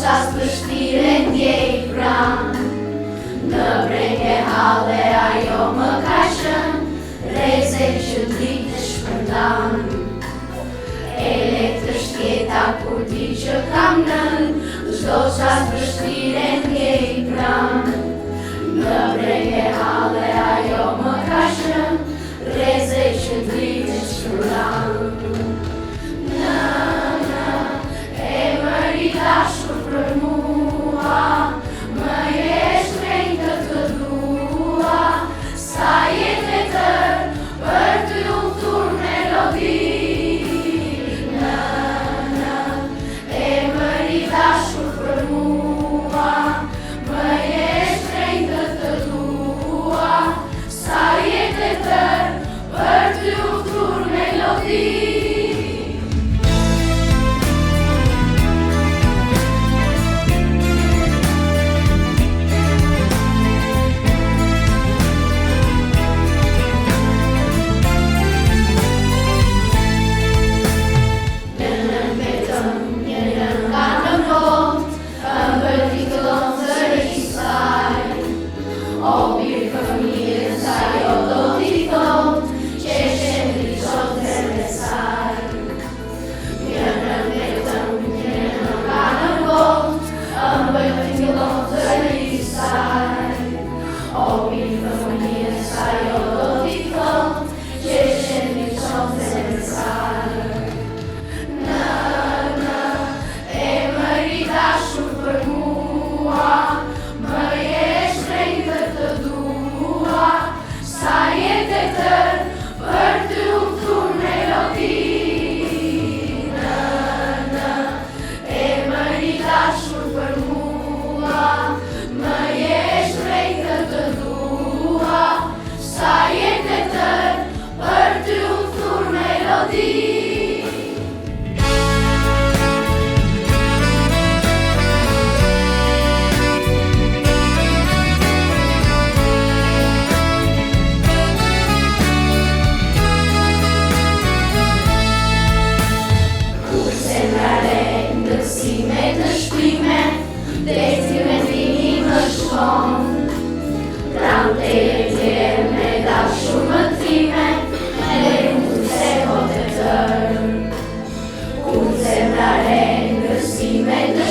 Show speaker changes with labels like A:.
A: qas vështire ndjej pranë. Në brenge hale ajo më ka shën, reze që dritë shpërndan. Elektrisht jeta kur di që kam nën, çdo qas vështire ndjej pranë. Në brenge hale ajo më ka shën, reze që dritë shpërndan. Dashur për mua, më je shtrenjtë të dua, sa jetë e tërë për të udhëtur melodi. Në emëri dashur për mua, më je shtrenjtë të dua, sa jetë e tërë për të udhëtur melodi. O birë fëmijën saj, o do t'i thot, që shemri qot zemre saj. Njërën vetëm, njërën ka në bot, ëmbël t'i fillon zëri saj. O birë fëmijën saj, o do t'i thot, që shemri qot zemre saj. Në emëri dashur për mua, më je shtrenjtë të dua, sa jetë e tërë për të udhëtur melodi. Në emëri dashur për mua, më je shtrenjtë të dua, sa jetë e tërë për të udhëtur melodi. Në shpime, dhe si me tini më shkon. Pram të jetër me dashur më time, dhe unë se po të tërë. Unë zemra re, në si me të